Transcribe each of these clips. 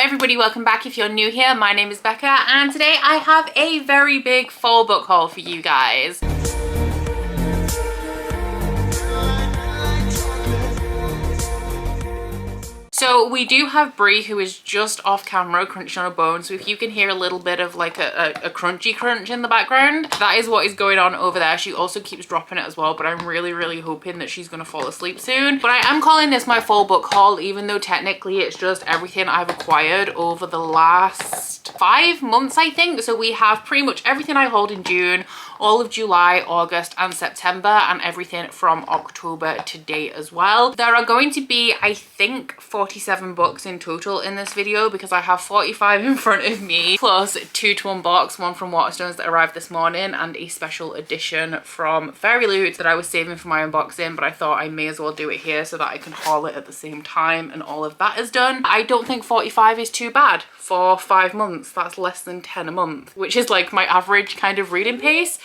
everybody, welcome back if you're new here. My name is Becca and today I have a very big fall book haul for you guys. So we do have Brie, who is just off camera crunching on a bone, so if you can hear a little bit of like a crunchy crunch in the background, that is what is going on over there. She also keeps dropping it as well, but I'm really hoping that she's gonna fall asleep soon. But I am calling this my fall book haul, even though technically it's just everything I've acquired over the last 5 months, I think. So we have pretty much everything I hold in June, all of July, August and September, and everything from October to date as well. There are going to be, I think, 47 books in total in this video because I have 45 in front of me, plus 2 to unbox, one from Waterstones that arrived this morning and a special edition from Fairyloot that I was saving for my unboxing, but I thought I may as well do it here so that I can haul it at the same time and all of that is done. I don't think 45 is too bad for 5 months. That's less than 10 a month, which is like my average kind of reading pace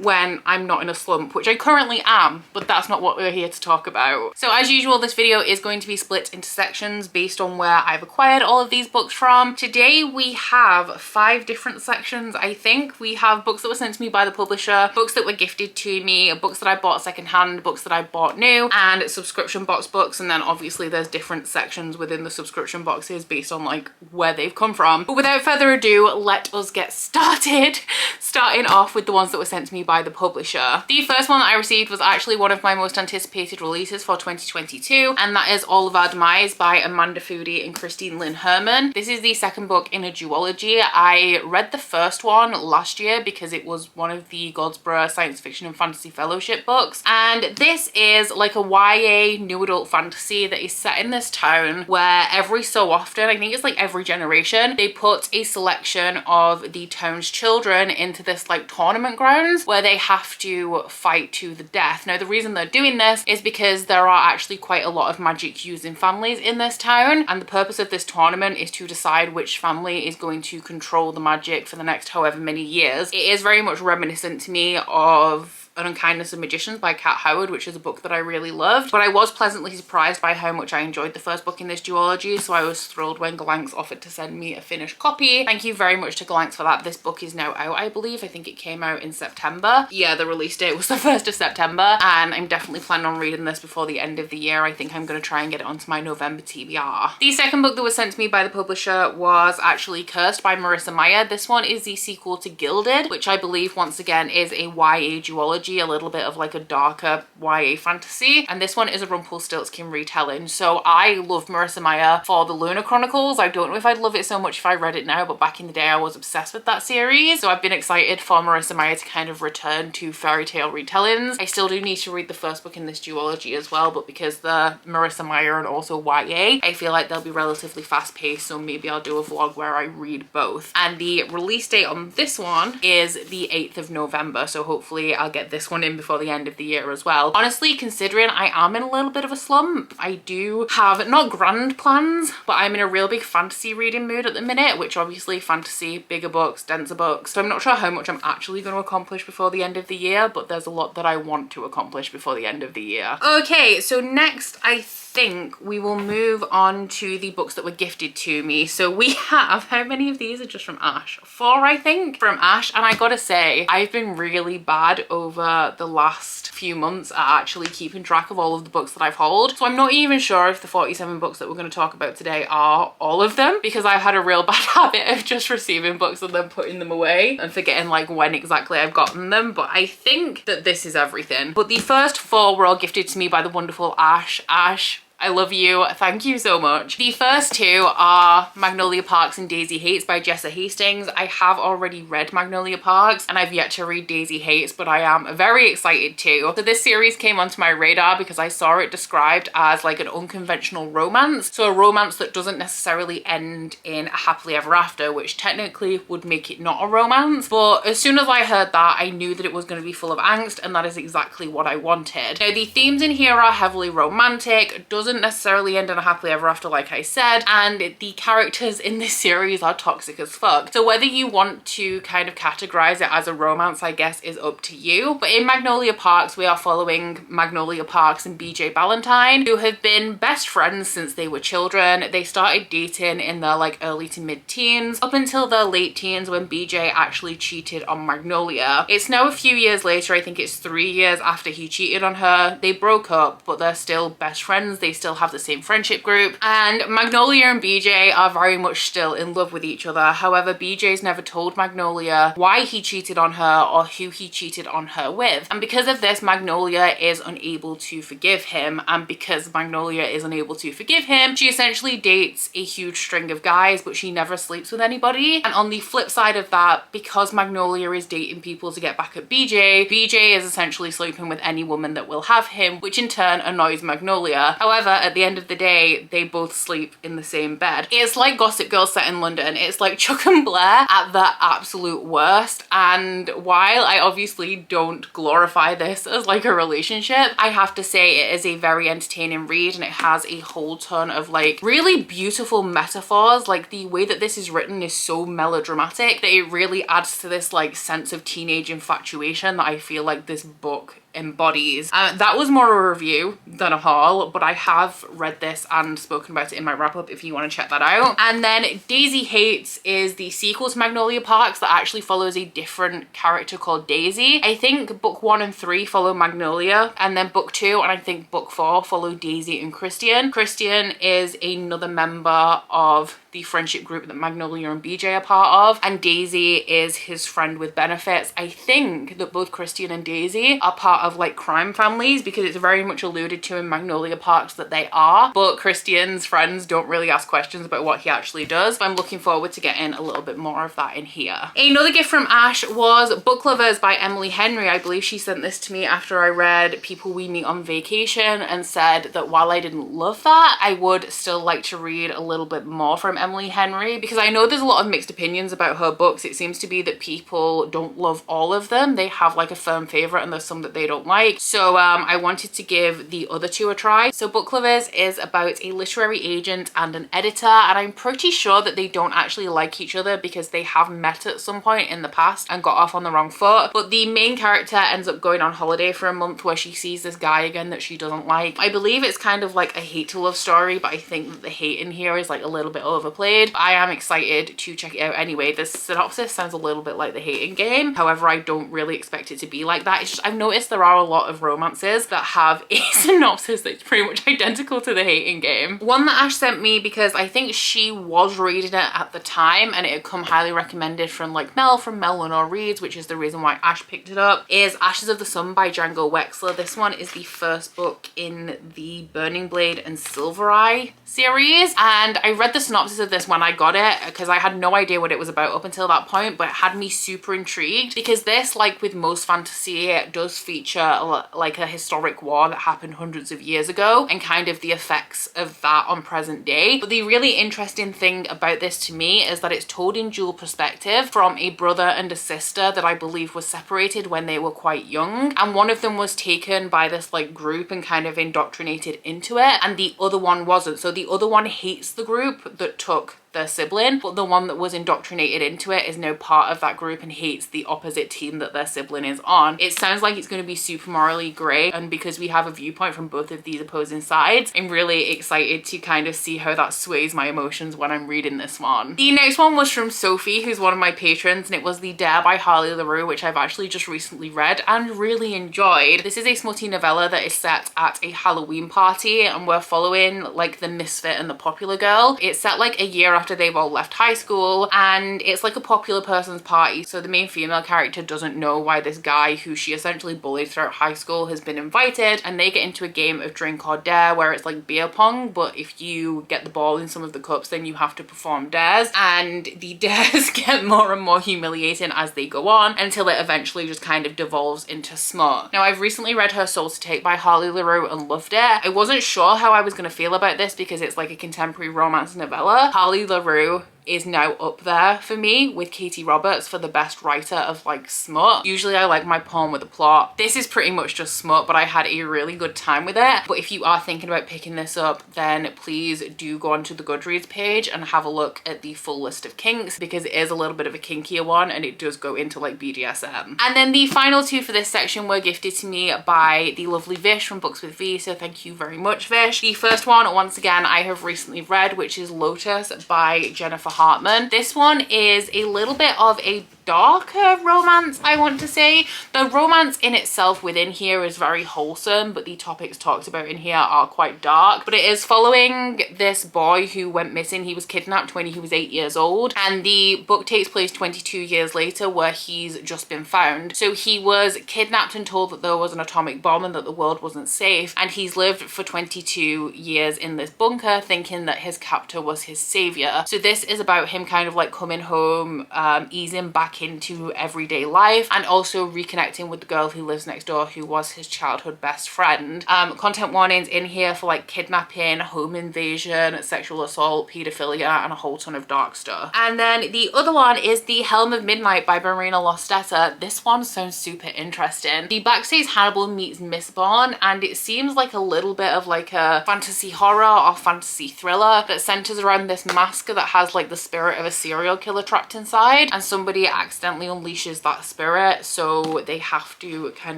when I'm not in a slump, which I currently am, but that's not what we're here to talk about. So as usual, this video is going to be split into sections based on where I've acquired all of these books from. Today we have 5 different sections, I think. We have books that were sent to me by the publisher, books that were gifted to me, books that I bought secondhand, books that I bought new, and subscription box books. And then obviously there's different sections within the subscription boxes based on like where they've come from. But without further ado, let us get started. Starting off with the ones that were sent to me by the publisher. The first one that I received was actually one of my most anticipated releases for 2022, and that is All of Our Demise by Amanda Foody and Christine Lynn Herman. This is the second book in a duology. I read the first one last year because it was one of the Goldsboro Science Fiction and Fantasy Fellowship books, and this is like a YA new adult fantasy that is set in this town where every so often, I think it's like every generation, they put a selection of the town's children into this like tournament grounds where they have to fight to the death. Now the reason they're doing this is because there are actually quite a lot of magic used in families in this town, and the purpose of this tournament is to decide which family is going to control the magic for the next however many years. It is very much reminiscent to me of An Unkindness of Magicians by Kat Howard, which is a book that I really loved, but I was pleasantly surprised by how much I enjoyed the first book in this duology, so I was thrilled when Galanx offered to send me a finished copy. Thank you very much to Galanx for that. This book is now out, I believe. I think it came out in September. Yeah, the release date was the 1st of September, and I'm definitely planning on reading this before the end of the year. I think I'm going to try and get it onto my November TBR. The second book that was sent to me by the publisher was actually Cursed by Marissa Meyer. This one is the sequel to Gilded, which I believe once again is a YA duology, a little bit of like a darker YA fantasy, and this one is a Rumpelstiltskin retelling. So I love Marissa Meyer for the Lunar Chronicles. I don't know if I'd love it so much if I read it now, but back in the day I was obsessed with that series, so I've been excited for Marissa Meyer to kind of return to fairy tale retellings. I still do need to read the first book in this duology as well, but because the Marissa Meyer and also YA, I feel like they'll be relatively fast paced, so maybe I'll do a vlog where I read both. And the release date on this one is the 8th of November, so hopefully I'll get this one in before the end of the year as well. Honestly, considering I am in a little bit of a slump, I do have not grand plans, but I'm in a real big fantasy reading mood at the minute, which obviously fantasy, bigger books, denser books, so I'm not sure how much I'm actually going to accomplish before the end of the year, but there's a lot that I want to accomplish before the end of the year. Okay, so next I think we will move on to the books that were gifted to me. So we have, how many of these are just from Ash? 4, I think, from Ash. And I gotta say, I've been really bad over the last few months at actually keeping track of all of the books that I've hauled. So I'm not even sure if the 47 books that we're going to talk about today are all of them, because I've had a real bad habit of just receiving books and then putting them away and forgetting like when exactly I've gotten them. But I think that this is everything. But the first 4 were all gifted to me by the wonderful Ash. Ash, I love you. Thank you so much. The first 2 are Magnolia Parks and Daisy Hates by Jessa Hastings. I have already read Magnolia Parks and I've yet to read Daisy Hates, but I am very excited too. So this series came onto my radar because I saw it described as like an unconventional romance. So a romance that doesn't necessarily end in a happily ever after, which technically would make it not a romance. But as soon as I heard that, I knew that it was going to be full of angst, and that is exactly what I wanted. Now the themes in here are heavily romantic, doesn't doesn't necessarily end in a happily ever after, like I said, and the characters in this series are toxic as fuck. So whether you want to kind of categorize it as a romance, I guess, is up to you. But in Magnolia Parks, we are following Magnolia Parks and BJ Ballantyne, who have been best friends since they were children. They started dating in their like early to mid-teens up until their late teens when BJ actually cheated on Magnolia. It's now a few years later, I think it's 3 years after he cheated on her. They broke up, but they're still best friends. They still have the same friendship group, and Magnolia and BJ are very much still in love with each other. However, BJ's never told Magnolia why he cheated on her or who he cheated on her with, and because of this, Magnolia is unable to forgive him, and because Magnolia is unable to forgive him, she essentially dates a huge string of guys, but she never sleeps with anybody. And on the flip side of that, because Magnolia is dating people to get back at BJ, BJ is essentially sleeping with any woman that will have him, which in turn annoys Magnolia. However, at the end of the day, they both sleep in the same bed. It's like Gossip Girl set in London. It's like Chuck and Blair at the absolute worst. And while I obviously don't glorify this as like a relationship, I have to say it is a very entertaining read, and it has a whole ton of like really beautiful metaphors. Like the way that this is written is so melodramatic that it really adds to this like sense of teenage infatuation that I feel like this book embodies. That was more a review than a haul, but I have read this and spoken about it in my wrap-up if you want to check that out. And then Daisy Hates is the sequel to Magnolia Parks that actually follows a different character called Daisy. I think book 1 and 3 follow Magnolia, and then book 2 and I think book 4 follow Daisy and Christian. Christian is another member of the friendship group that Magnolia and BJ are part of, and Daisy is his friend with benefits. I think that both Christian and Daisy are part of like crime families, because it's very much alluded to in Magnolia Parks that they are, but Christian's friends don't really ask questions about what he actually does. But I'm looking forward to getting a little bit more of that in here. Another gift from Ash was Book Lovers by Emily Henry. I believe she sent this to me after I read People We Meet on Vacation, and said that while I didn't love that, I would still like to read a little bit more from Emily Henry, because I know there's a lot of mixed opinions about her books. It seems to be that people don't love all of them. They have like a firm favorite, and there's some that they don't like. So I wanted to give the other two a try. So Book Lovers is about a literary agent and an editor, and I'm pretty sure that they don't actually like each other because they have met at some point in the past and got off on the wrong foot. But the main character ends up going on holiday for a month where she sees this guy again that she doesn't like. I believe it's kind of like a hate to love story, but I think that the hate in here is like a little bit overplayed. I am excited to check it out anyway. The synopsis sounds a little bit like The Hating Game. However, I don't really expect it to be like that. It's just I've noticed there are a lot of romances that have a synopsis that's pretty much identical to The Hating Game. One that Ash sent me because I think she was reading it at the time and it had come highly recommended from like Mel from Mel Lenore Reads, which is the reason why Ash picked it up, is Ashes of the Sun by Django Wexler. This one is the first book in the Burning Blade and Silver Eye series, and I read the synopsis of this when I got it because I had no idea what it was about up until that point, but it had me super intrigued because this, like with most fantasy, it does feature like a historic war that happened hundreds of years ago and kind of the effects of that on present day. But the really interesting thing about this to me is that it's told in dual perspective from a brother and a sister that I believe was separated when they were quite young, and one of them was taken by this like group and kind of indoctrinated into it, and the other one wasn't. So the other one hates the group that took their sibling, but the one that was indoctrinated into it is now part of that group and hates the opposite team that their sibling is on. It sounds like it's going to be super morally grey, and because we have a viewpoint from both of these opposing sides, I'm really excited to kind of see how that sways my emotions when I'm reading this one. The next one was from Sophie, who's one of my patrons, and it was The Dare by Harley LaRue, which I've actually just recently read and really enjoyed. This is a smutty novella that is set at a Halloween party, and we're following like the misfit and the popular girl. It's set like a year after they've all left high school, and it's like a popular person's party, so the main female character doesn't know why this guy who she essentially bullied throughout high school has been invited, and they get into a game of drink or dare where it's like beer pong, but if you get the ball in some of the cups then you have to perform dares, and the dares get more and more humiliating as they go on until it eventually just kind of devolves into smut. Now, I've recently read Her Soul to Take by Harley LaRue and loved it. I wasn't sure how I was going to feel about this because it's like a contemporary romance novella. Harley LaRue is now up there for me with Katie Roberts for the best writer of like smut. Usually I like my porn with a plot. This is pretty much just smut, but I had a really good time with it. But if you are thinking about picking this up, then please do go onto the Goodreads page and have a look at the full list of kinks, because it is a little bit of a kinkier one and it does go into like BDSM. And then the final two for this section were gifted to me by the lovely Vish from Books with V, so thank you very much, Vish. The first one, once again, I have recently read, which is Lotus by Jennifer Hartman. This one is a little bit of a darker romance, I want to say. The romance in itself within here is very wholesome, but the topics talked about in here are quite dark. But it is following this boy who went missing. He was kidnapped when he was 8 years old, and the book takes place 22 years later where he's just been found. So he was kidnapped and told that there was an atomic bomb and that the world wasn't safe, and he's lived for 22 years in this bunker thinking that his captor was his savior. So this is about him kind of like coming home, easing back into everyday life, and also reconnecting with the girl who lives next door, who was his childhood best friend. Content warnings in here for like kidnapping, home invasion, sexual assault, pedophilia, and a whole ton of dark stuff. And then the other one is The Helm of Midnight by Marina Lostetta. This one sounds super interesting. The back says Hannibal meets Mistborn, and it seems like a little bit of like a fantasy horror or fantasy thriller that centers around this mask that has like the spirit of a serial killer trapped inside, and somebody accidentally unleashes that spirit, so they have to kind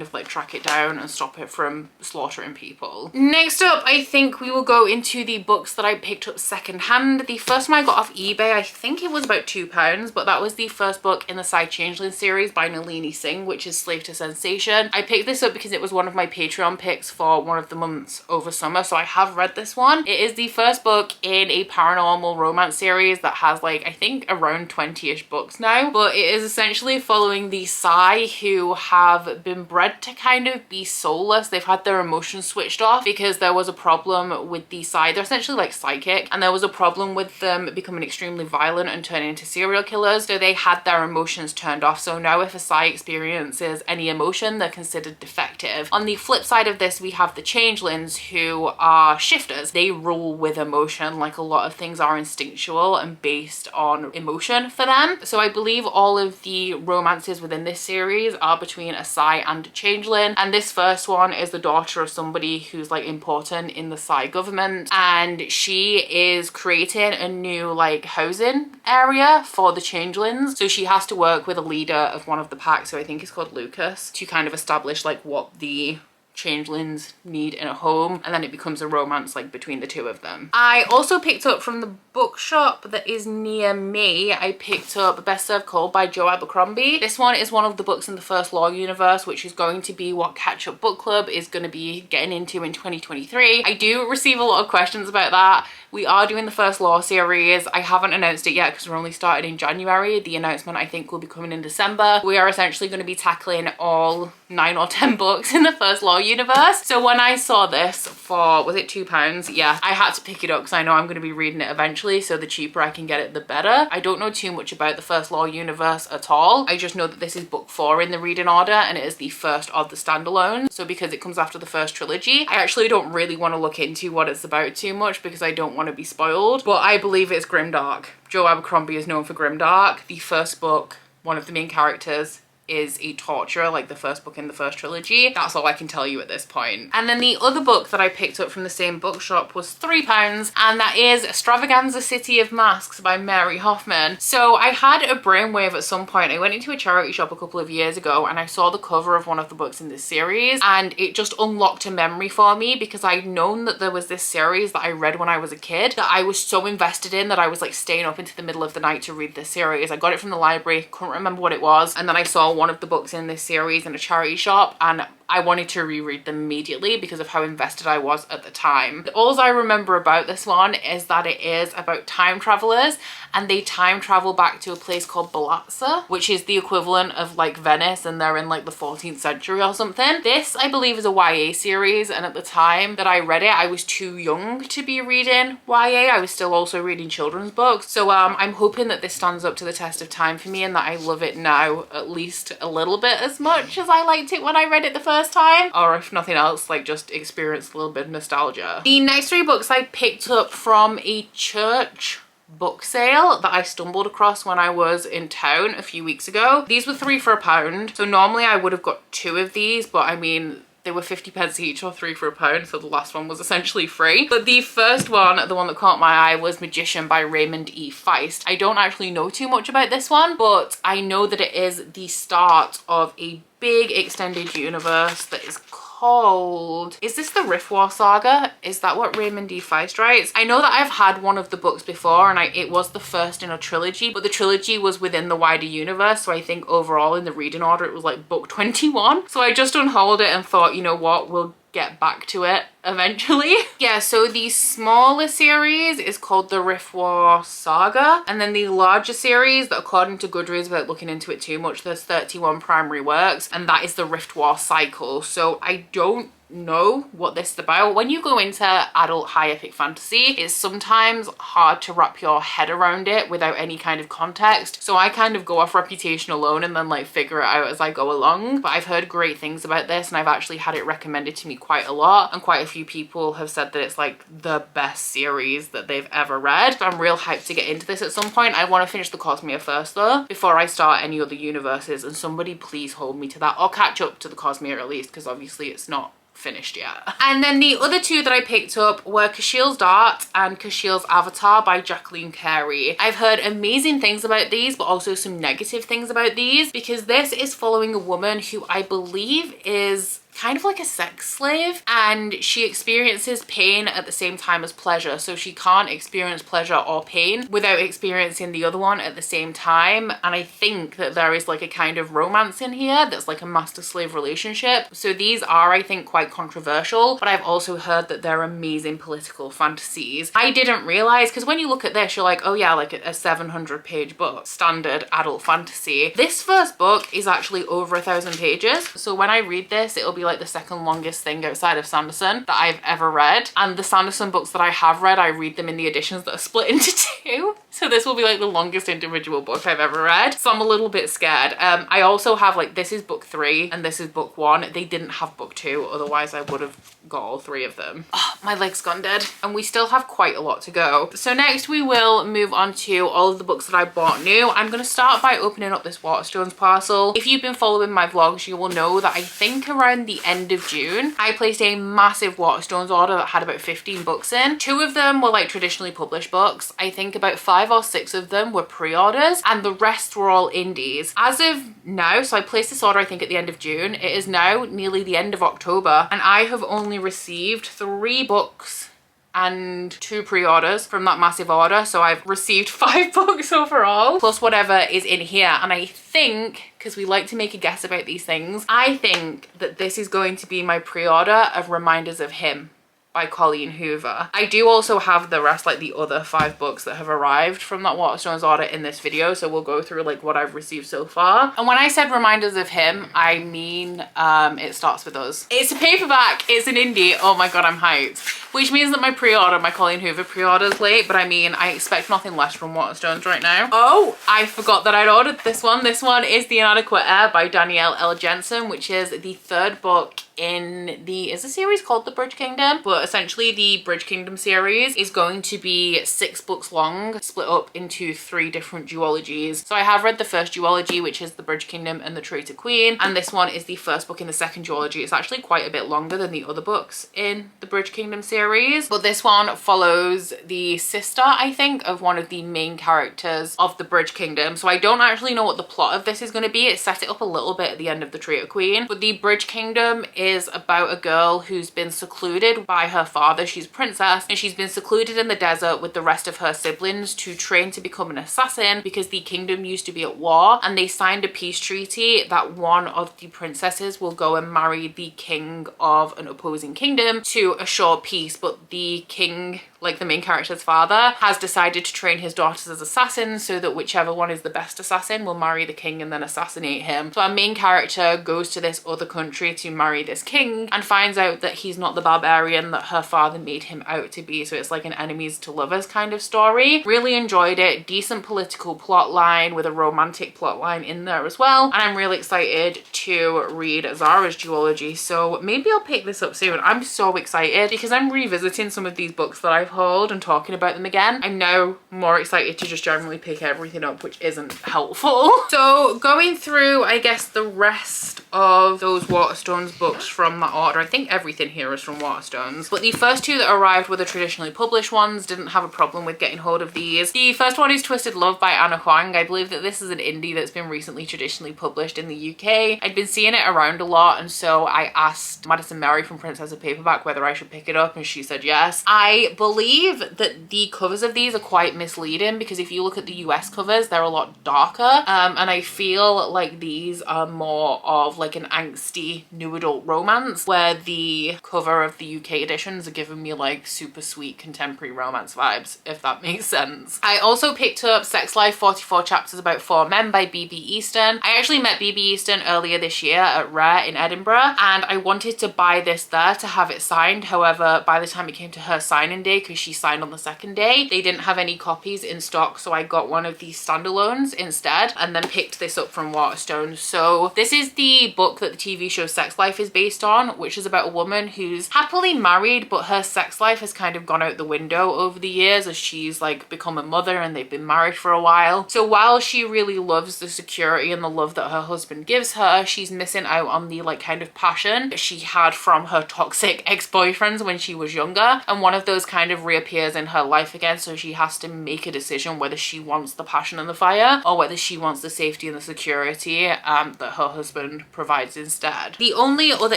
of like track it down and stop it from slaughtering people. Next up, I think we will go into the books that I picked up secondhand. The first one I got off eBay, I think it was about £2, but that was the first book in the Side Changeling series by Nalini Singh, which is Slave to Sensation. I picked this up because it was one of my Patreon picks for one of the months over summer, so I have read this one. It is the first book in a paranormal romance series that has like, I think around 20-ish books now, but it is essentially following the Psy who have been bred to kind of be soulless. They've had their emotions switched off because there was a problem with the Psy. They're essentially like psychic, and there was a problem with them becoming extremely violent and turning into serial killers, so they had their emotions turned off. So now if a Psy experiences any emotion, they're considered defective. On the flip side of this, we have the Changelings who are shifters. They rule with emotion. Like a lot of things are instinctual and based on emotion for them. So I believe all of the romances within this series are between a Psy and a Changeling, and this first one is the daughter of somebody who's like important in the Psy government, and she is creating a new like housing area for the Changelings. So she has to work with a leader of one of the packs, who I think is called Lucas, to kind of establish like what the Changelings need in a home, and then it becomes a romance like between the two of them. I also picked up from the bookshop that is near me, I picked up Best Served Cold by Joe Abercrombie. This one is one of the books in the First Law universe, which is going to be what Catch Up Book Club is going to be getting into in 2023. I do receive a lot of questions about that. We are doing the First Law series. I haven't announced it yet because we're only started in January. The announcement I think will be coming in December. We are essentially going to be tackling all 9 or 10 books in the First Law universe. So when I saw this for, was it £2? Yeah, I had to pick it up because I know I'm going to be reading it eventually, so the cheaper I can get it, the better. I don't know too much about the First Law universe at all. I just know that this is book 4 in the reading order, and it is the first of the standalones. So because it comes after the first trilogy, I actually don't really want to look into what it's about too much because I don't want to be spoiled, but I believe it's grimdark. Joe Abercrombie is known for grimdark. The first book, one of the main characters is a torturer, like the first book in the first trilogy. That's all I can tell you at this point. And then the other book that I picked up from the same bookshop was £3, and that is Extravaganza City of Masks by Mary Hoffman. So I had a brainwave at some point. I went into a charity shop a couple of years ago and I saw the cover of one of the books in this series, and it just unlocked a memory for me because I'd known that there was this series that I read when I was a kid that I was so invested in that I was like staying up into the middle of the night to read this series. I got it from the library, couldn't remember what it was, and then I saw one of the books in this series in a charity shop and I wanted to reread them immediately because of how invested I was at the time. All I remember about this one is that it is about time travelers, and they time travel back to a place called Balatza, which is the equivalent of like Venice, and they're in like the 14th century or something. This, I believe, is a YA series, and at the time that I read it, I was too young to be reading YA. I was still also reading children's books. So I'm hoping that this stands up to the test of time for me and that I love it now at least a little bit as much as I liked it when I read it the first time, or if nothing else, like just experience a little bit of nostalgia. The next 3 books I picked up from a church book sale that I stumbled across when I was in town a few weeks ago. These were 3 for £1. So normally I would have got 2 of these, but I mean, they were 50p each or 3 for £1, so the last one was essentially free. But the first one, the one that caught my eye, was Magician by Raymond E. Feist. I don't actually know too much about this one, but I know that it is the start of a big extended universe that is called, is this the Rift War Saga? Is that what Raymond E. Feist writes? I know that I've had one of the books before, and it was the first in a trilogy, but the trilogy was within the wider universe, so I think overall in the reading order it was like book 21. So I just unhauled it and thought, you know what, we'll get back to it eventually. Yeah, so the smaller series is called the Rift War Saga, and then the larger series, that according to Goodreads, without looking into it too much, there's 31 primary works, and that is the Rift War cycle. So I don't know what this is about. When you go into adult high epic fantasy, it's sometimes hard to wrap your head around it without any kind of context. So I kind of go off reputation alone and then like figure it out as I go along. But I've heard great things about this, and I've actually had it recommended to me quite a lot, and quite a few people have said that it's like the best series that they've ever read. So I'm real hyped to get into this at some point. I want to finish the Cosmere first though, before I start any other universes, and somebody please hold me to that, or catch up to the Cosmere at least, because obviously it's not finished yet. And then the other 2 that I picked up were Kashiel's Dart and Kashiel's Avatar by Jacqueline Carey. I've heard amazing things about these, but also some negative things about these, because this is following a woman who I believe is kind of like a sex slave, and she experiences pain at the same time as pleasure. So she can't experience pleasure or pain without experiencing the other one at the same time. And I think that there is like a kind of romance in here that's like a master-slave relationship. So these are, I think, quite controversial, but I've also heard that they're amazing political fantasies. I didn't realize, because when you look at this, you're like, oh yeah, like a 700-page book, standard adult fantasy. This first book is actually over 1,000 pages. So when I read this, it'll be like the second longest thing outside of Sanderson that I've ever read. And the Sanderson books that I have read, I read them in the editions that are split into 2. So this will be like the longest individual book I've ever read. So I'm a little bit scared. I also have like, this is book 3 and this is book 1. They didn't have book 2, otherwise I would have got all 3 of them. Oh, my leg's gone dead. And we still have quite a lot to go. So next we will move on to all of the books that I bought new. I'm going to start by opening up this Waterstones parcel. If you've been following my vlogs, you will know that I think around the end of June, I placed a massive Waterstones order that had about 15 books in. 2 of them were like traditionally published books. I think about 5 or 6 of them were pre-orders, and the rest were all indies. As of now, so I placed this order I think at the end of June, it is now nearly the end of October, and I have only received 3 books and 2 pre-orders from that massive order. So I've received 5 books overall, plus whatever is in here. And I think, because we like to make a guess about these things, I think that this is going to be my pre-order of Reminders of Him by Colleen Hoover. I do also have the rest, like the other 5 books that have arrived from that Waterstones order in this video, so we'll go through like what I've received so far. And when I said Reminders of Him, I mean It Starts With Us. It's a paperback, it's an indie. Oh my god, I'm hyped. Which means that my pre-order, my Colleen Hoover pre-order is late, but I mean, I expect nothing less from Waterstones right now. Oh, I forgot that I'd ordered this one. This one is The Inadequate Heir by Danielle L. Jensen, which is the 3rd book in the, is the series called The Bridge Kingdom? But essentially the Bridge Kingdom series is going to be 6 books long, split up into 3 different duologies. So I have read the first duology, which is The Bridge Kingdom and The Traitor Queen, and this one is the first book in the second duology. It's actually quite a bit longer than the other books in the Bridge Kingdom series, but this one follows the sister, I think, of one of the main characters of the Bridge Kingdom. So I don't actually know what the plot of this is going to be. It set it up a little bit at the end of The Traitor Queen, but the Bridge Kingdom is about a girl who's been secluded by her father. She's a princess, and she's been secluded in the desert with the rest of her siblings to train to become an assassin, because the kingdom used to be at war, and they signed a peace treaty that one of the princesses will go and marry the king of an opposing kingdom to assure peace. But the king, like the main character's father, has decided to train his daughters as assassins, so that whichever one is the best assassin will marry the king and then assassinate him. So our main character goes to this other country to marry this king, and finds out that he's not the barbarian that her father made him out to be. So it's like an enemies to lovers kind of story. Really enjoyed it. Decent political plot line with a romantic plot line in there as well. And I'm really excited to read Zara's duology. So maybe I'll pick this up soon. I'm so excited because I'm revisiting some of these books that I I've hauled and talking about them again. I'm now more excited to just generally pick everything up, which isn't helpful. So going through, I guess, the rest of those Waterstones books from that order. I think everything here is from Waterstones, but the first two that arrived were the traditionally published ones. Didn't have a problem with getting hold of these. The first one is Twisted Love by Anna Huang. I believe that this is an indie that's been recently traditionally published in the UK. I'd been seeing it around a lot, and so I asked Madison Mary from Princess of Paperback whether I should pick it up, and she said yes. I believe that the covers of these are quite misleading, because if you look at the US covers, they're a lot darker, and I feel like these are more of like an angsty new adult romance, where the cover of the UK editions are giving me like super sweet contemporary romance vibes, if that makes sense. I also picked up Sex Life 44 Chapters About 4 Men by B.B. Easton. I actually met B.B. Easton earlier this year at Rare in Edinburgh, and I wanted to buy this there to have it signed. However, by the time it came to her signing day, because she signed on the second day, they didn't have any copies in stock, so I got one of these standalones instead, and then picked this up from Waterstones. So this is the book that the TV show Sex Life is based on, which is about a woman who's happily married, but her sex life has kind of gone out the window over the years as she's like become a mother and they've been married for a while. So while she really loves the security and the love that her husband gives her, she's missing out on the like kind of passion that she had from her toxic ex-boyfriends when she was younger, and one of those kind of reappears in her life again, so she has to make a decision whether she wants the passion and the fire or whether she wants the safety and the security that her husband provides instead. The only other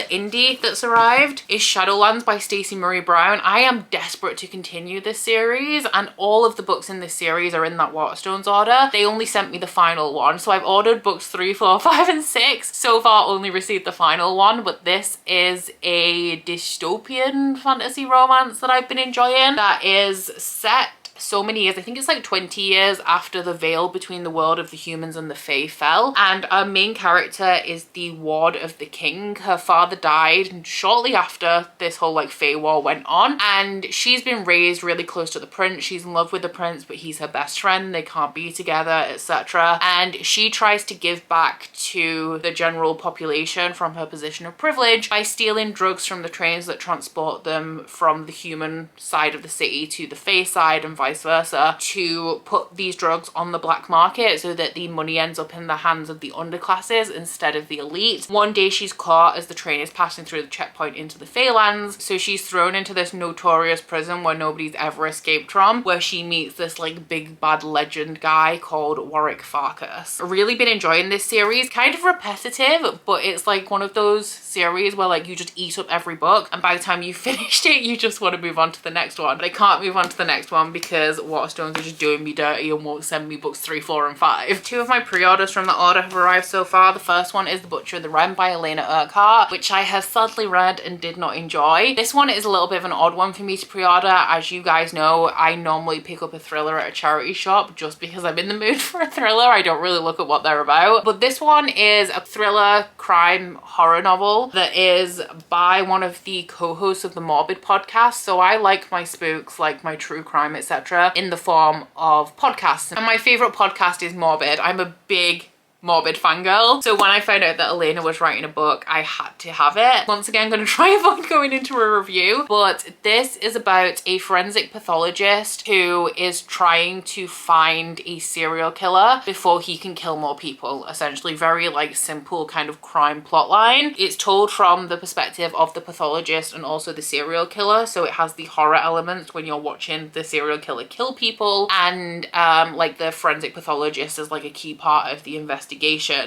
indie that's arrived is Shadowlands by Stacey Marie Brown. I am desperate to continue this series, and all of the books in this series are in that Waterstones order. They only sent me the final one, so I've ordered books 3, 4, 5 and 6. So far only received the final one, but this is a dystopian fantasy romance that I've been enjoying that is set so many years, I think it's like 20 years after the veil between the world of the humans and the Fae fell, and our main character is the ward of the king. Her father died shortly after this whole like Fae war went on, and she's been raised really close to the prince. She's in love with the prince, but he's her best friend, they can't be together, etc. And she tries to give back to the general population from her position of privilege by stealing drugs from the trains that transport them from the human side of the city to the Fae side and vice versa, to put these drugs on the black market so that the money ends up in the hands of the underclasses instead of the elite. One day she's caught as the train is passing through the checkpoint into the Feylands, so she's thrown into this notorious prison where nobody's ever escaped from, where she meets this like big bad legend guy called Warwick Farkas. Really been enjoying this series. Kind of repetitive, but it's like one of those series where like you just eat up every book, and by the time you finished it you just want to move on to the next one. But I can't move on to the next one because Waterstones are just doing me dirty and won't send me books 3, 4 and 5. 2 of my pre-orders from the order have arrived so far. The first one is The Butcher of the Wren by Elena Urquhart, which I have sadly read and did not enjoy. This one is a little bit of an odd one for me to pre-order. As you guys know, I normally pick up a thriller at a charity shop just because I'm in the mood for a thriller. I don't really look at what they're about. But this one is a thriller crime horror novel that is by one of the co-hosts of the Morbid podcast. So I like my spooks, like my true crime, etc. in the form of podcasts. And my favorite podcast is Morbid. I'm a big Morbid fangirl. So when I found out that Elena was writing a book, I had to have it. Once again, I'm going to try avoid going into a review, but this is about a forensic pathologist who is trying to find a serial killer before he can kill more people. Essentially very like simple kind of crime plotline. It's told from the perspective of the pathologist and also the serial killer, so it has the horror elements when you're watching the serial killer kill people, and like the forensic pathologist is like a key part of the investigation.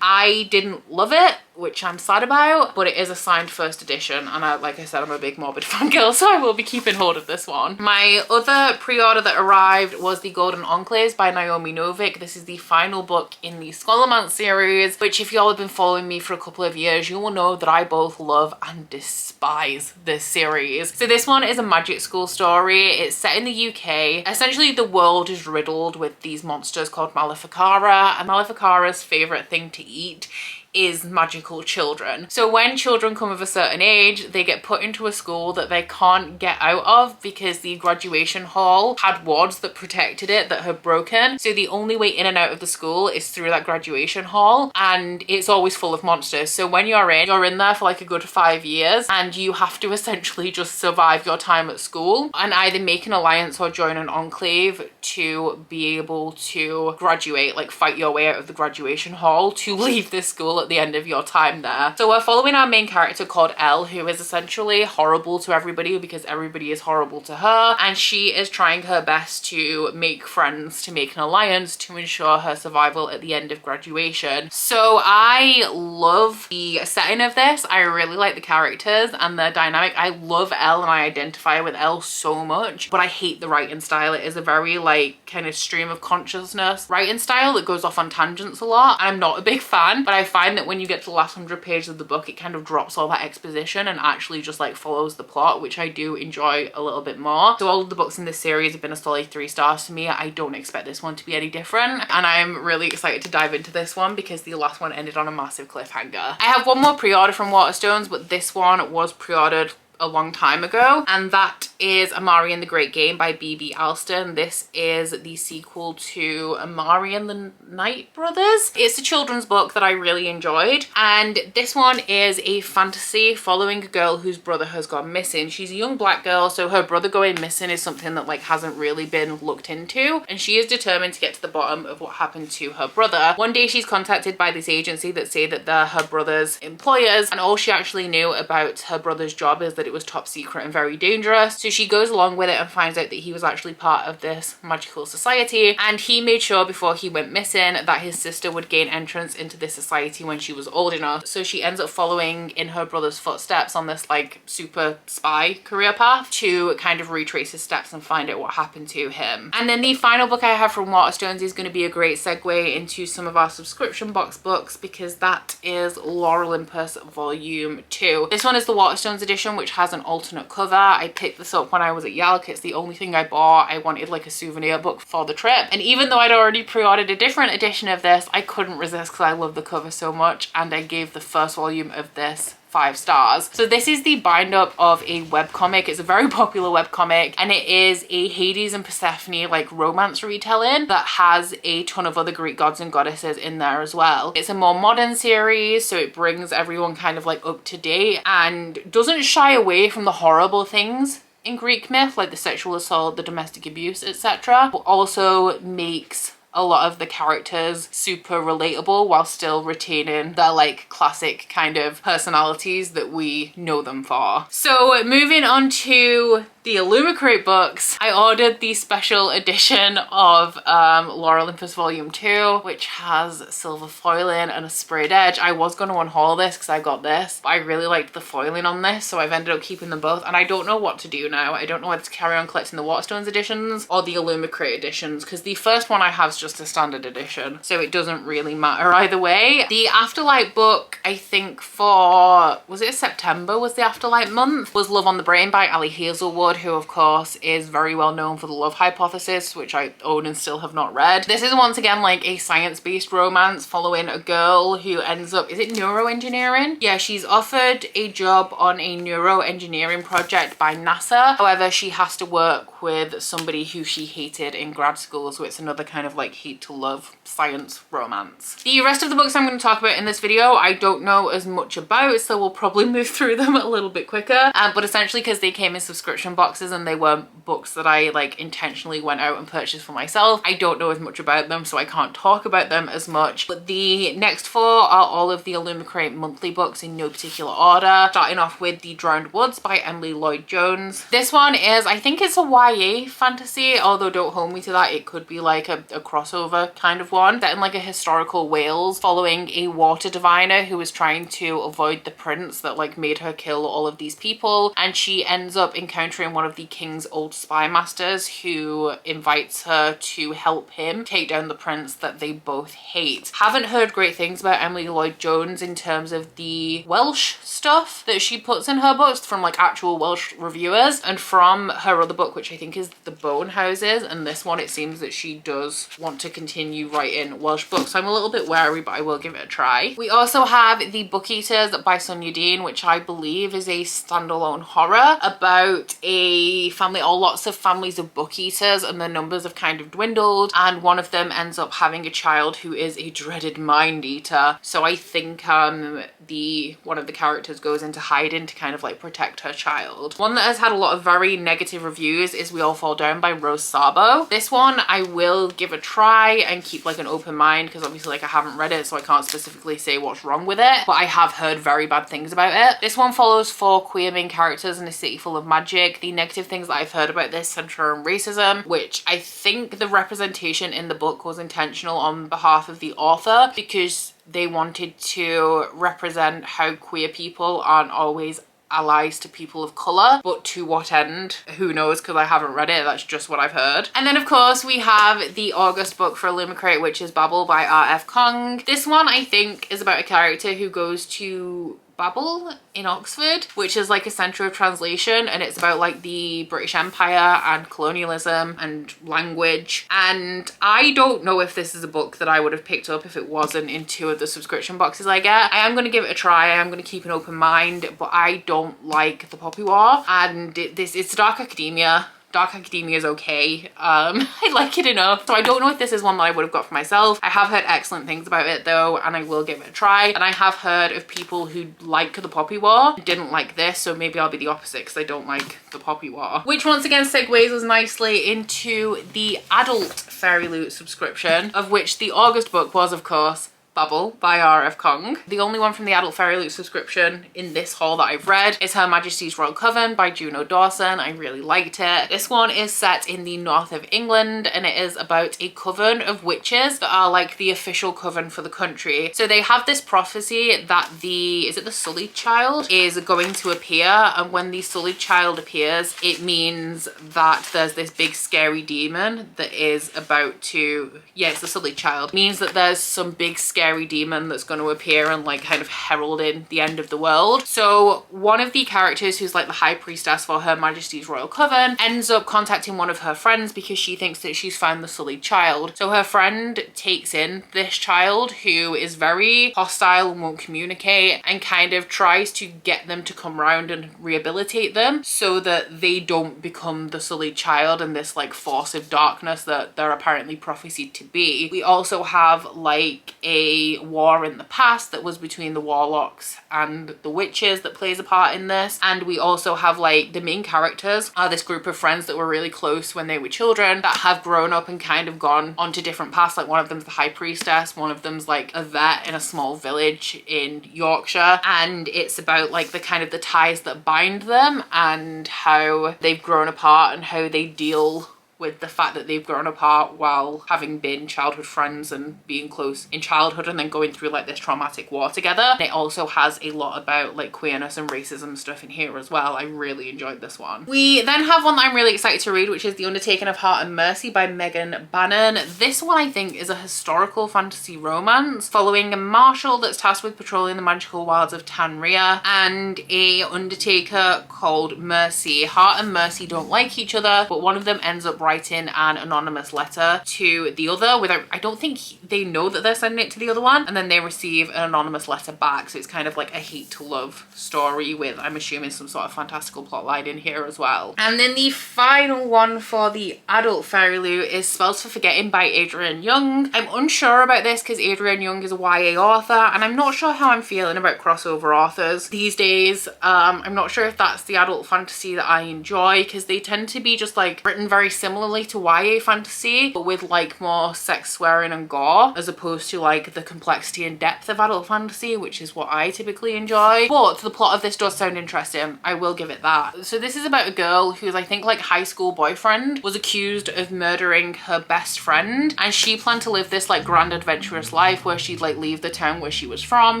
I didn't love it, which I'm sad about, but it is a signed first edition, and like I said, I'm a big Morbid fangirl, so I will be keeping hold of this one. My other pre-order that arrived was The Golden Enclaves by Naomi Novik. This is the final book in the Scholarmance series, which if y'all have been following me for a couple of years, you will know that I both love and despise this series. So this one is a magic school story. It's set in the UK. Essentially, the world is riddled with these monsters called Maleficara, and Maleficara's favorite thing to eat is magical children. So when children come of a certain age, they get put into a school that they can't get out of because the graduation hall had wards that protected it that had broken. So the only way in and out of the school is through that graduation hall, and it's always full of monsters. So when you're in there for like a good 5 years, and you have to essentially just survive your time at school and either make an alliance or join an enclave to be able to graduate, like fight your way out of the graduation hall to leave this school at the end of your time there. So we're following our main character called Elle, who is essentially horrible to everybody because everybody is horrible to her, and she is trying her best to make friends, to make an alliance to ensure her survival at the end of graduation. So I love the setting of this. I really like the characters and the dynamic. I love Elle and I identify with Elle so much, but I hate the writing style. It is a very like kind of stream of consciousness writing style that goes off on tangents a lot. I'm not a big fan, but I find that when you get to the last 100 pages of the book, it kind of drops all that exposition and actually just like follows the plot, which I do enjoy a little bit more. So all of the books in this series have been a solid 3 stars to me. I don't expect this one to be any different, and I'm really excited to dive into this one because the last one ended on a massive cliffhanger. I have one more pre-order from Waterstones, but this one was pre-ordered a long time ago, and that is Amari and the Great Game by B.B. Alston. This is the sequel to Amari and the Night Brothers. It's a children's book that I really enjoyed, and this one is a fantasy following a girl whose brother has gone missing. She's a young black girl, so her brother going missing is something that like hasn't really been looked into, and she is determined to get to the bottom of what happened to her brother. One day she's contacted by this agency that say that they're her brother's employers, and all she actually knew about her brother's job is that it was top secret and very dangerous. So she goes along with it and finds out that he was actually part of this magical society, and he made sure before he went missing that his sister would gain entrance into this society when she was old enough. So she ends up following in her brother's footsteps on this like super spy career path to kind of retrace his steps and find out what happened to him. And then the final book I have from Waterstones is going to be a great segue into some of our subscription box books, because that is Lore Olympus Volume 2. This one is the Waterstones edition, which has an alternate cover. I picked this up when I was at Yalk. It's the only thing I bought. I wanted like a souvenir book for the trip, and even though I'd already pre-ordered a different edition of this, I couldn't resist because I love the cover so much, and I gave the first volume of this 5 stars. So this is the bind up of a webcomic. It's a very popular webcomic, and it is a Hades and Persephone like romance retelling that has a ton of other Greek gods and goddesses in there as well. It's a more modern series, so it brings everyone kind of like up to date and doesn't shy away from the horrible things in Greek myth, like the sexual assault, the domestic abuse, etc., but also makes a lot of the characters super relatable while still retaining their like classic kind of personalities that we know them for. So moving on to the Illumicrate books, I ordered the special edition of Lore Olympus Volume 2, which has silver foiling and a sprayed edge. I was going to unhaul this because I got this, but I really liked the foiling on this, so I've ended up keeping them both, and I don't know what to do now. I don't know whether to carry on collecting the Waterstones editions or the Illumicrate editions, because the first one I have is just a standard edition, so it doesn't really matter either way. The Afterlight book, I think for, was it September was the Afterlight month, was Love on the Brain by Ali Hazelwood, who of course is very well known for The Love Hypothesis, which I own and still have not read. This is once again like a science-based romance following a girl who ends up, is it neuroengineering? Yeah, she's offered a job on a neuroengineering project by NASA. However, she has to work with somebody who she hated in grad school, so it's another kind of like hate to love science romance. The rest of the books I'm going to talk about in this video I don't know as much about, so we'll probably move through them a little bit quicker, but essentially because they came in subscription boxes and they were books that I like intentionally went out and purchased for myself, I don't know as much about them, so I can't talk about them as much. But the next 4 are all of the Illumicrate monthly books in no particular order, starting off with The Drowned Woods by Emily Lloyd Jones. This one is, I think it's a YA fantasy, although don't hold me to that, it could be like a crossover kind of one, set in like a historical Wales following a water diviner who is trying to avoid the prince that like made her kill all of these people, and she ends up encountering one of the king's old spy masters who invites her to help him take down the prince that they both hate. Haven't heard great things about Emily Lloyd Jones in terms of the Welsh stuff that she puts in her books from like actual Welsh reviewers, and from her other book, which I think is The Bone Houses, and this one it seems that she does want to continue writing Welsh books. So I'm a little bit wary, but I will give it a try. We also have The Book Eaters by Sonia Dean, which I believe is a standalone horror about a family, or lots of families of book eaters, and the numbers have kind of dwindled, and one of them ends up having a child who is a dreaded mind eater. So I think one of the characters goes into hiding to kind of like protect her child. One that has had a lot of very negative reviews is We All Fall Down by Rose Sabo. This one I will give a try and keep like an open mind, because obviously like I haven't read it, so I can't specifically say what's wrong with it, but I have heard very bad things about it. This one follows 4 queer main characters in a city full of magic. The negative things that I've heard about this center on racism, which I think the representation in the book was intentional on behalf of the author, because they wanted to represent how queer people aren't always allies to people of colour, but to what end? Who knows, because I haven't read it. That's just what I've heard. And then of course we have the August book for Illumicrate, which is Babel by R.F. Kong. This one I think is about a character who goes to Babel in Oxford, which is like a centre of translation, and it's about like the British Empire and colonialism and language. And I don't know if this is a book that I would have picked up if it wasn't in 2 of the subscription boxes I get. I am going to give it a try. I am going to keep an open mind, but I don't like the poppy war, and it's dark academia. Dark academia is okay. I like it enough. So I don't know if this is one that I would have got for myself. I have heard excellent things about it though, and I will give it a try. And I have heard of people who like the poppy war, didn't like this, so maybe I'll be the opposite because I don't like the poppy war. Which once again segues us nicely into the adult Fairyloot subscription, of which the August book was of course Babel by R.F. Kong. The only one from the adult Fairyloot subscription in this haul that I've read is Her Majesty's Royal Coven by Juno Dawson. I really liked it. This one is set in the north of England, and it is about a coven of witches that are like the official coven for the country. So they have this prophecy that the Sullied Child is going to appear, and when the Sullied Child appears, it means that there's this big scary demon that is about to, yeah, it's the Sullied Child. It means that there's some big scary demon that's going to appear and like kind of herald in the end of the world. So one of the characters, who's like the high priestess for Her Majesty's Royal Coven, ends up contacting one of her friends because she thinks that she's found the Sullied Child. So her friend takes in this child who is very hostile and won't communicate, and kind of tries to get them to come round and rehabilitate them so that they don't become the Sullied Child and this like force of darkness that they're apparently prophesied to be. We also have like a war in the past that was between the warlocks and the witches that plays a part in this. And we also have like the main characters are this group of friends that were really close when they were children that have grown up and kind of gone onto different paths. Like one of them's the high priestess, one of them's like a vet in a small village in Yorkshire, and it's about like the kind of the ties that bind them and how they've grown apart and how they deal with the fact that they've grown apart while having been childhood friends and being close in childhood and then going through like this traumatic war together. And it also has a lot about like queerness and racism stuff in here as well. I really enjoyed this one. We then have one that I'm really excited to read, which is The Undertaking of Heart and Mercy by Megan Bannon. This one I think is a historical fantasy romance following a marshal that's tasked with patrolling the magical wilds of Tanria and a undertaker called Mercy. Heart and Mercy don't like each other, but one of them ends up writing an anonymous letter to the other without, I don't think they know that they're sending it to the other one, and then they receive an anonymous letter back. So it's kind of like a hate to love story with, I'm assuming, some sort of fantastical plotline in here as well. And then the final one for the adult Fairyloot is Spells for Forgetting by Adrienne Young. I'm unsure about this because Adrienne Young is a YA author, and I'm not sure how I'm feeling about crossover authors these days. I'm not sure if that's the adult fantasy that I enjoy, because they tend to be just like written very similarly to YA fantasy, but with like more sex, swearing and gore, as opposed to like the complexity and depth of adult fantasy, which is what I typically enjoy. But the plot of this does sound interesting. I will give it that. So this is about a girl who's, I think, like high school boyfriend was accused of murdering her best friend, and she planned to live this like grand adventurous life where she'd like leave the town where she was from.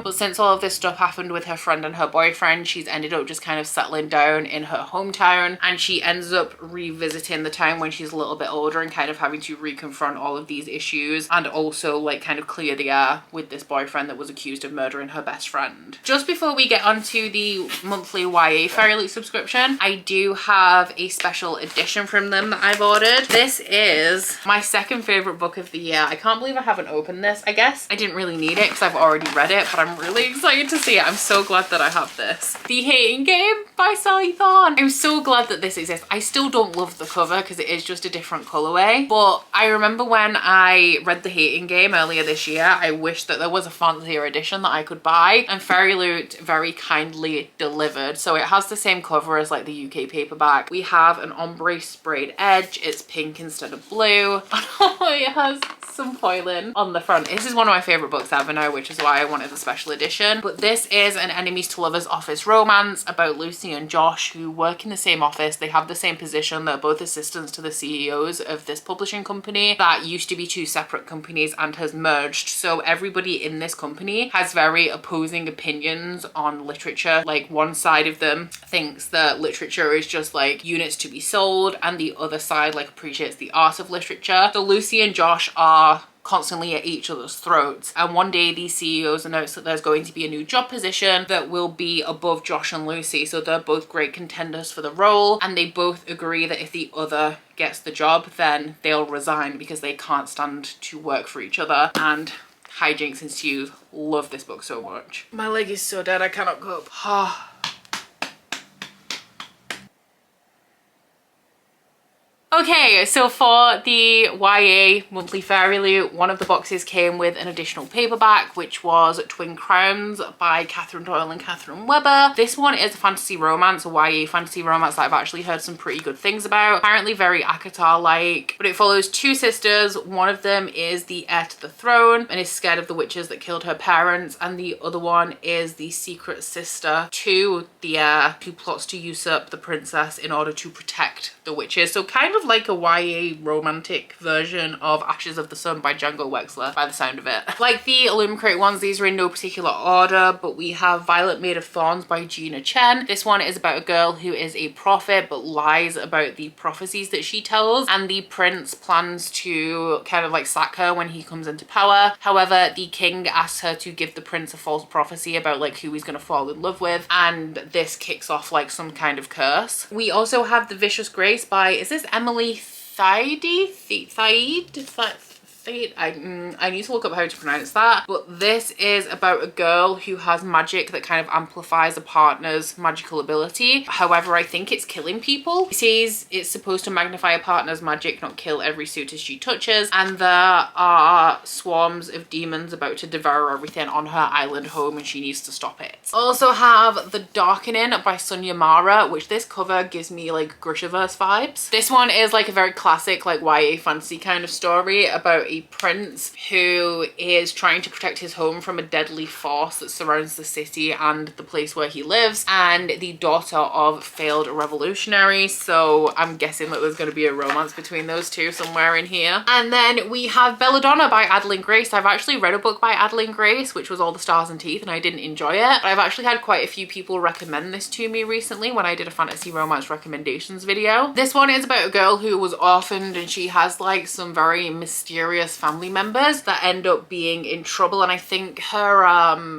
But since all of this stuff happened with her friend and her boyfriend, she's ended up just kind of settling down in her hometown, and she ends up revisiting the town when she's she's a little bit older and kind of having to reconfront all of these issues, and also like kind of clear the air with this boyfriend that was accused of murdering her best friend. Just before we get onto the monthly YA Fairyloot subscription, I do have a special edition from them that I've ordered. This is my second favorite book of the year. I can't believe I haven't opened this. I guess I didn't really need it because I've already read it, but I'm really excited to see it. I'm so glad that I have this. The Hating Game by Sally Thorne. I'm so glad that this exists. I still don't love the cover because it is just a different colorway, but I remember when I read The Hating Game earlier this year, I wished that there was a fancier edition that I could buy, and Fairyloot very kindly delivered. So it has the same cover as like the UK paperback. We have an ombre sprayed edge. It's pink instead of blue. It has some foiling on the front. This is one of my favorite books ever now, which is why I wanted the special edition. But this is an enemies to lovers office romance about Lucy and Josh, who work in the same office. They have the same position. They're both assistants to the CEOs of this publishing company that used to be two separate companies and has merged. So everybody in this company has very opposing opinions on literature. Like, one side of them thinks that literature is just like units to be sold, and the other side like appreciates the art of literature. So Lucy and Josh are constantly at each other's throats, and one day these CEOs announce that there's going to be a new job position that will be above Josh and Lucy. So they're both great contenders for the role, and they both agree that if the other gets the job, then they'll resign because they can't stand to work for each other, and hijinks ensue. Love this book so much. My leg is so dead I cannot cope. Okay, so for the YA monthly Fairyloot, one of the boxes came with an additional paperback, which was Twin Crowns by Catherine Doyle and Catherine Webber. This one is a fantasy romance, a YA fantasy romance that I've actually heard some pretty good things about. Apparently very ACOTAR-like, but it follows two sisters. One of them is the heir to the throne and is scared of the witches that killed her parents, and the other one is the secret sister to the heir who plots to usurp the princess in order to protect the witches. So kind of like a YA romantic version of Ashes of the Sun by Django Wexler by the sound of it. Like the Illumicrate ones, these are in no particular order, but we have Violet Made of Thorns by Gina Chen. This one is about a girl who is a prophet but lies about the prophecies that she tells, and the prince plans to kind of like sack her when he comes into power. However, the king asks her to give the prince a false prophecy about like who he's gonna fall in love with, and this kicks off like some kind of curse. We also have The Vicious Grace by, is this Emily I need to look up how to pronounce that, but this is about a girl who has magic that kind of amplifies a partner's magical ability. However, I think it's killing people. It says it's supposed to magnify a partner's magic, not kill every suitor she touches, and there are swarms of demons about to devour everything on her island home, and she needs to stop it. Also have The Darkening by Sonia Mara, which this cover gives me like Grishaverse vibes. This one is like a very classic like YA fantasy kind of story about a prince who is trying to protect his home from a deadly force that surrounds the city and the place where he lives, and the daughter of failed revolutionaries. So I'm guessing that there's going to be a romance between those two somewhere in here. And then we have Belladonna by Adeline Grace. I've actually read a book by Adeline Grace, which was All the Stars and Teeth, and I didn't enjoy it. But I've actually had quite a few people recommend this to me recently when I did a fantasy romance recommendations video. This one is about a girl who was orphaned, and she has like some very mysterious family members that end up being in trouble, and I think her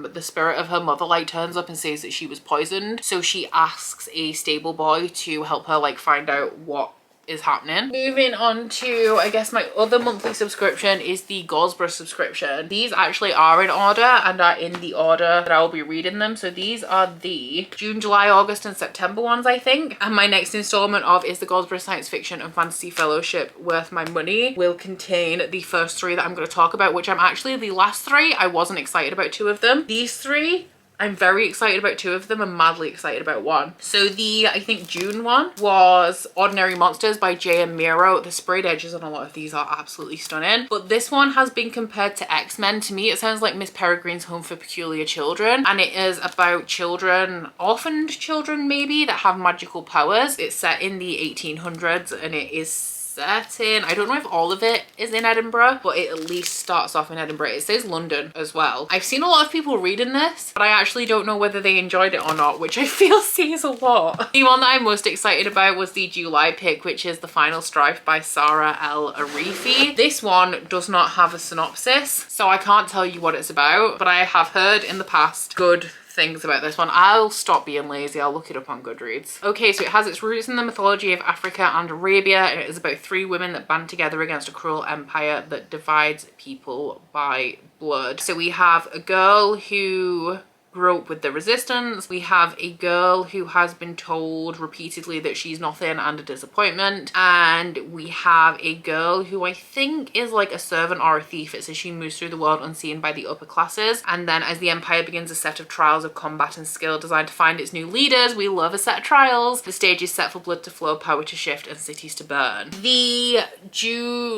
the spirit of her mother like turns up and says that she was poisoned, so she asks a stable boy to help her like find out what is happening. Moving on to, I guess, my other monthly subscription is the Goldsboro subscription. These actually are in order and are in the order that I will be reading them. So these are the June, July, August and September ones, I think. And my next installment of Is the Goldsboro Science Fiction and Fantasy Fellowship Worth My Money will contain the first three that I'm going to talk about, which I'm actually the last three. I wasn't excited about two of them. These three, I'm very excited about two of them and madly excited about one. So the, I think, June one was Ordinary Monsters by J.M. Miro. The sprayed edges on a lot of these are absolutely stunning. But this one has been compared to X-Men. To me, it sounds like Miss Peregrine's Home for Peculiar Children. And it is about children, orphaned children maybe, that have magical powers. It's set in the 1800s and it is set in, I don't know if all of it is in Edinburgh, but it at least starts off in Edinburgh. It says London as well. I've seen a lot of people reading this, but I actually don't know whether they enjoyed it or not, which I feel says a lot. The one that I'm most excited about was the July pick, which is The Final Strife by Sarah L. Arifi. This one does not have a synopsis, so I can't tell you what it's about, but I have heard in the past good things about this one. I'll stop being lazy, I'll look it up on Goodreads. Okay, so it has its roots in the mythology of Africa and Arabia, and it is about 3 women that band together against a cruel empire that divides people by blood. So we have a girl who grew up with the resistance. We have a girl who has been told repeatedly that she's nothing and a disappointment, and we have a girl who I think is like a servant or a thief. It says she moves through the world unseen by the upper classes, and then as the empire begins a set of trials of combat and skill designed to find its new leaders, we love a set of trials, the stage is set for blood to flow, power to shift, and cities to burn. The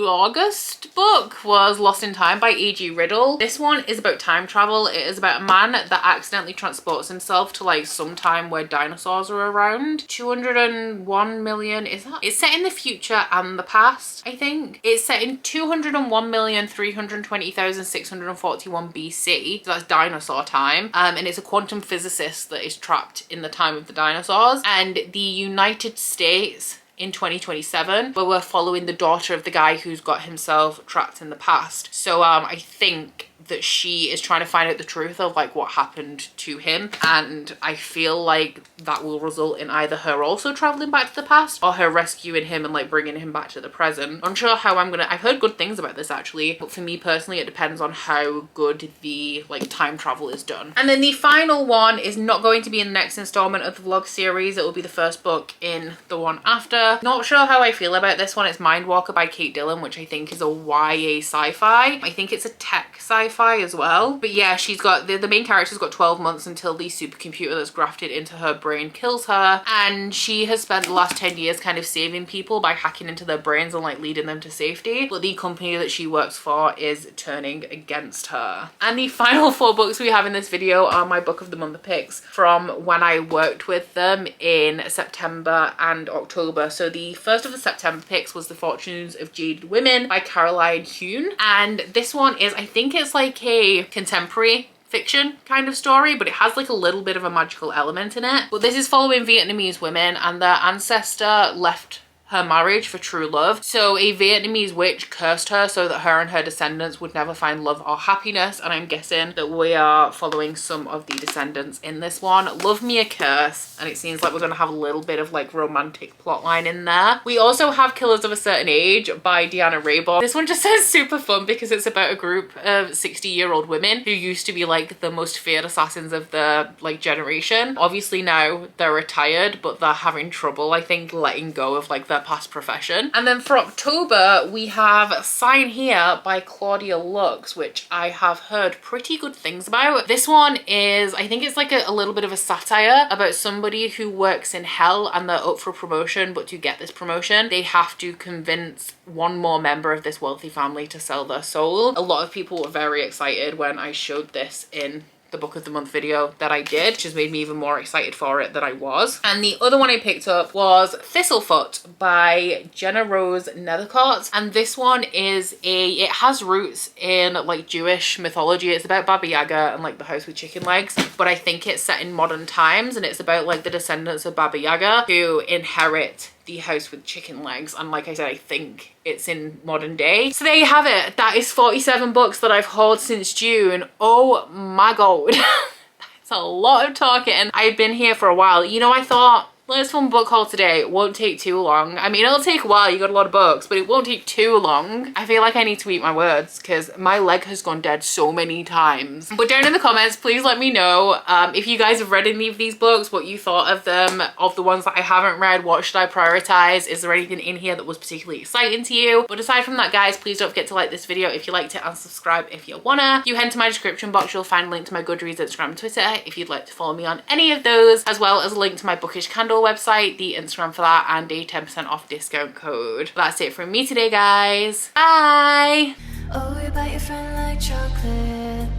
August book was Lost in Time by E.G. Riddle. This one is about time travel. It is about a man that accidentally transports himself to like some time where dinosaurs are around. 201 million, is that? It's set in the future and the past, I think. It's set in 201,320,641 BC. So that's dinosaur time. And it's a quantum physicist that is trapped in the time of the dinosaurs. And the United States in 2027, where we're following the daughter of the guy who's got himself trapped in the past. So I think that she is trying to find out the truth of like what happened to him, and I feel like that will result in either her also traveling back to the past or her rescuing him and like bringing him back to the present. Unsure how I've heard good things about this actually, but for me personally it depends on how good the like time travel is done. And then the final one is not going to be in the next installment of the vlog series. It will be the first book in the one after. Not sure how I feel about this one. It's Mindwalker by Kate Dillon, which I think is a YA sci-fi. I think it's a tech sci-fi as well, but yeah, she's got the main character's got 12 months until the supercomputer that's grafted into her brain kills her, and she has spent the last 10 years kind of saving people by hacking into their brains and like leading them to safety, but the company that she works for is turning against her. And the final 4 books we have in this video are my book of the month picks from when I worked with them in September and October. So the first of the September picks was The Fortunes of Jaded Women by Caroline Hune, and this one is, I think it's like a contemporary fiction kind of story, but it has like a little bit of a magical element in it. But this is following Vietnamese women, and their ancestor left her marriage for true love. So a Vietnamese witch cursed her so that her and her descendants would never find love or happiness, and I'm guessing that we are following some of the descendants in this one. Love me a curse, and it seems like we're gonna have a little bit of like romantic plotline in there. We also have Killers of a Certain Age by Deanna Rayborn. This one just says super fun because it's about a group of 60-year-old women who used to be like the most feared assassins of the like generation. Obviously now they're retired, but they're having trouble, I think, letting go of like their past profession. And then for October we have Sign Here by Claudia Lux, which I have heard pretty good things about. This one is, I think it's like a little bit of a satire about somebody who works in hell and they're up for promotion, but to get this promotion they have to convince one more member of this wealthy family to sell their soul. A lot of people were very excited when I showed this in the book of the month video that I did, which has made me even more excited for it than I was. And the other one I picked up was Thistlefoot by Jenna Rose Nethercott, and this one is it has roots in like Jewish mythology. It's about Baba Yaga and like the house with chicken legs, but I think it's set in modern times, and it's about like the descendants of Baba Yaga who inherit the house with chicken legs, and like I said, I think it's in modern day. So there you have it. That is 47 books that I've hauled since June. Oh my god. That's a lot of talking. I've been here for a while. You know, I thought, let's film a book haul today. It won't take too long. I mean, it'll take a while. You got a lot of books, but it won't take too long. I feel like I need to eat my words because my leg has gone dead so many times. But down in the comments, please let me know if you guys have read any of these books, what you thought of them. Of the ones that I haven't read, what should I prioritize? Is there anything in here that was particularly exciting to you? But aside from that, guys, please don't forget to like this video if you liked it and subscribe if you wanna. If you head to my description box, you'll find a link to my Goodreads, Instagram, and Twitter if you'd like to follow me on any of those, as well as a link to my Bookish Candle website, the Instagram for that, and a 10% off discount code. That's it from me today, guys. Bye! Oh, you bite your friend like chocolate.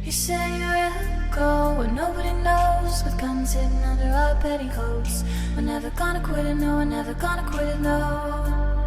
You say you're a go when nobody knows, with guns hidden under our petticoats. We're never gonna quit it, no, we're never gonna quit it, no.